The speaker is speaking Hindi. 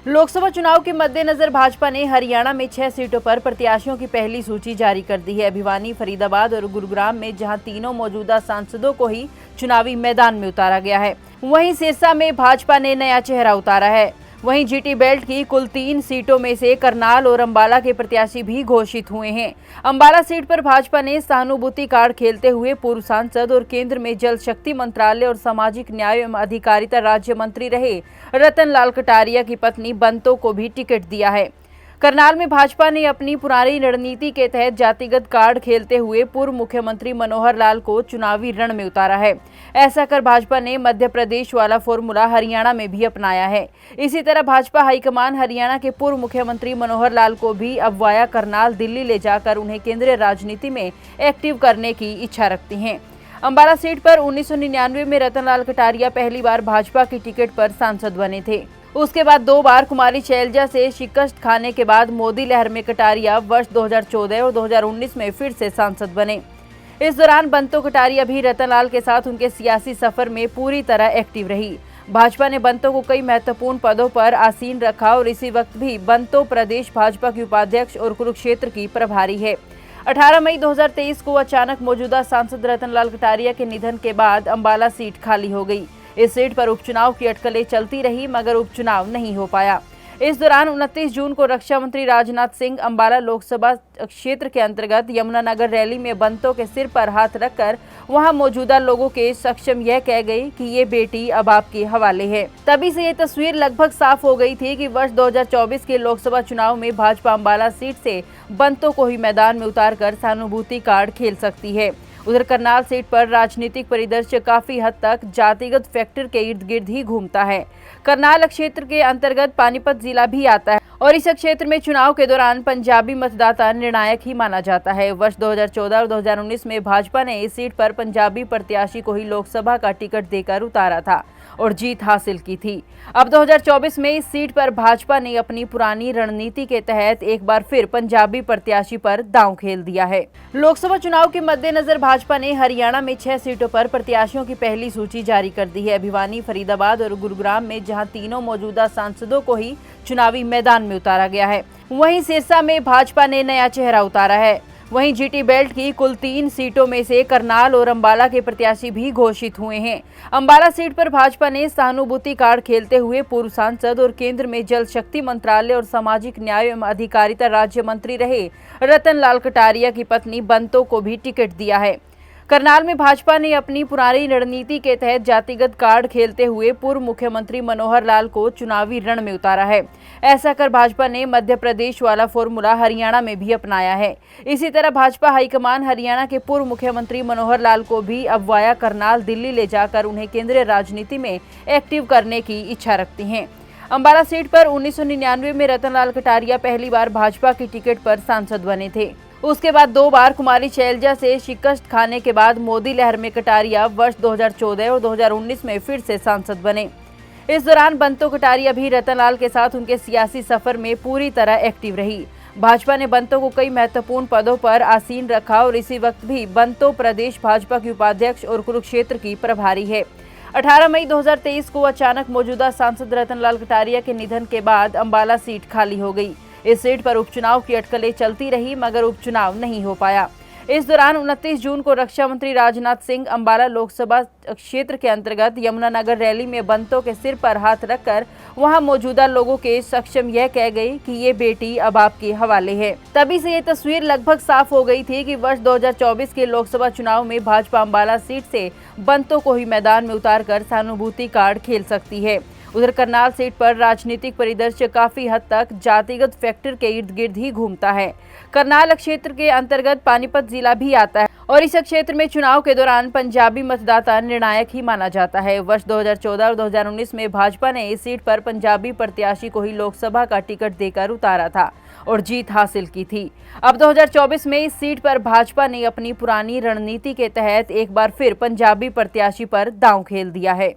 लोकसभा चुनाव के मद्देनजर भाजपा ने हरियाणा में 6 सीटों पर प्रत्याशियों की पहली सूची जारी कर दी है। भिवानी, फरीदाबाद और गुरुग्राम में जहां तीनों मौजूदा सांसदों को ही चुनावी मैदान में उतारा गया है, वहीं सिरसा में भाजपा ने नया चेहरा उतारा है। वहीं जीटी बेल्ट की कुल 3 सीटों में से करनाल और अंबाला के प्रत्याशी भी घोषित हुए हैं। अंबाला सीट पर भाजपा ने सहानुभूति कार्ड खेलते हुए पूर्व सांसद और केंद्र में जल शक्ति मंत्रालय और सामाजिक न्याय एवं अधिकारिता राज्य मंत्री रहे रतन लाल कटारिया की पत्नी बंतो को भी टिकट दिया है। करनाल में भाजपा ने अपनी पुरानी रणनीति के तहत जातिगत कार्ड खेलते हुए पूर्व मुख्यमंत्री मनोहर लाल को चुनावी रण में उतारा है। ऐसा कर भाजपा ने मध्य प्रदेश वाला फॉर्मूला हरियाणा में भी अपनाया है। इसी तरह भाजपा हाईकमान हरियाणा के पूर्व मुख्यमंत्री मनोहर लाल को भी अब वाया करनाल दिल्ली ले जाकर उन्हें केंद्रीय राजनीति में एक्टिव करने की इच्छा रखती हैं। अंबाला सीट पर 1999 में रतन लाल कटारिया पहली बार भाजपा की टिकट पर सांसद बने थे। उसके बाद 2 बार कुमारी शैलजा से शिकस्त खाने के बाद मोदी लहर में कटारिया वर्ष 2014 और 2019 में फिर से सांसद बने। इस दौरान बंतो कटारिया भी रतन लाल के साथ उनके सियासी सफर में पूरी तरह एक्टिव रही। भाजपा ने बंतो को कई महत्वपूर्ण पदों पर आसीन रखा और इसी वक्त भी बंतो प्रदेश भाजपा की उपाध्यक्ष और कुरुक्षेत्र की प्रभारी है। 18 मई 2023 को अचानक मौजूदा सांसद रतन लाल कटारिया के निधन के बाद अंबाला सीट खाली हो गई। इस सीट पर उपचुनाव की अटकलें चलती रही मगर उपचुनाव नहीं हो पाया। इस दौरान 29 जून को रक्षा मंत्री राजनाथ सिंह अंबाला लोकसभा क्षेत्र के अंतर्गत यमुनानगर रैली में बंतो के सिर पर हाथ रखकर वहां मौजूदा लोगों के सक्षम यह कह गई कि ये बेटी अब आपके हवाले है। तभी से ये तस्वीर लगभग साफ हो गई थी कि वर्ष 2024 के लोकसभा चुनाव में भाजपा अंबाला सीट से बंतो को ही मैदान में उतारकर सहानुभूति कार्ड खेल सकती है। उधर करनाल सीट पर राजनीतिक परिदृश्य काफी हद तक जातिगत फैक्टर के इर्द गिर्द ही घूमता है। करनाल क्षेत्र के अंतर्गत पानीपत जिला भी आता है और इस क्षेत्र में चुनाव के दौरान पंजाबी मतदाता निर्णायक ही माना जाता है। वर्ष 2014 और 2019 में भाजपा ने इस सीट पर पंजाबी प्रत्याशी को ही लोकसभा का टिकट देकर उतारा था और जीत हासिल की थी। अब 2024 में इस सीट पर भाजपा ने अपनी पुरानी रणनीति के तहत एक बार फिर पंजाबी प्रत्याशी पर दांव खेल दिया है। लोकसभा चुनाव के मद्देनजर भाजपा ने हरियाणा में 6 सीटों पर प्रत्याशियों की पहली सूची जारी कर दी है। भिवानी, फरीदाबाद और गुरुग्राम में जहां तीनों मौजूदा सांसदों को ही चुनावी मैदान में उतारा गया है, वहीं सिरसा में भाजपा ने नया चेहरा उतारा है। वहीं जीटी बेल्ट की कुल 3 सीटों में से करनाल और अंबाला के प्रत्याशी भी घोषित हुए हैं। अंबाला सीट पर भाजपा ने सहानुभूति कार्ड खेलते हुए पूर्व सांसद और केंद्र में जल शक्ति मंत्रालय और सामाजिक न्याय एवं अधिकारिता राज्य मंत्री रहे रतन लाल कटारिया की पत्नी बंतो को भी टिकट दिया है। करनाल में भाजपा ने अपनी पुरानी रणनीति के तहत जातिगत कार्ड खेलते हुए पूर्व मुख्यमंत्री मनोहर लाल को चुनावी रण में उतारा है। ऐसा कर भाजपा ने मध्य प्रदेश वाला फॉर्मूला हरियाणा में भी अपनाया है। इसी तरह भाजपा हाईकमान हरियाणा के पूर्व मुख्यमंत्री मनोहर लाल को भी अब वाया करनाल दिल्ली ले जाकर उन्हें केंद्रीय राजनीति में एक्टिव करने की इच्छा रखती हैं। अंबाला सीट पर 1999 में रतन लाल कटारिया पहली बार भाजपा की टिकट पर सांसद बने थे। उसके बाद 2 बार कुमारी शैलजा से शिकस्त खाने के बाद मोदी लहर में कटारिया वर्ष 2014 और 2019 में फिर से सांसद बने। इस दौरान बंतो कटारिया भी रतन लाल के साथ उनके सियासी सफर में पूरी तरह एक्टिव रही। भाजपा ने बंतो को कई महत्वपूर्ण पदों पर आसीन रखा और इसी वक्त भी बंतो प्रदेश भाजपा की उपाध्यक्ष और कुरुक्षेत्र की प्रभारी है। 18 मई 2023 को अचानक मौजूदा सांसद रतन लाल कटारिया के निधन के बाद अंबाला सीट खाली हो गई। इस सीट पर उपचुनाव की अटकलें चलती रही मगर उपचुनाव नहीं हो पाया। इस दौरान 29 जून को रक्षा मंत्री राजनाथ सिंह अंबाला लोकसभा क्षेत्र के अंतर्गत यमुनानगर रैली में बंतो के सिर पर हाथ रखकर वहां मौजूदा लोगों के सक्षम यह कह गई कि ये बेटी अब आपके हवाले है। तभी से ये तस्वीर लगभग साफ हो गई थी कि वर्ष 2024 के लोकसभा चुनाव में भाजपा अंबाला सीट से बंतो को ही मैदान में उतारकर सहानुभूति कार्ड खेल सकती है। उधर करनाल सीट पर राजनीतिक परिदृश्य काफी हद तक जातिगत फैक्टर के इर्द गिर्द ही घूमता है। करनाल क्षेत्र के अंतर्गत पानीपत जिला भी आता है और इस क्षेत्र में चुनाव के दौरान पंजाबी मतदाता निर्णायक ही माना जाता है। वर्ष 2014 और 2019 में भाजपा ने इस सीट पर पंजाबी प्रत्याशी को ही लोकसभा का टिकट देकर उतारा था और जीत हासिल की थी। अब 2024 में इस सीट पर भाजपा ने अपनी पुरानी रणनीति के तहत एक बार फिर पंजाबी प्रत्याशी पर दांव खेल दिया है।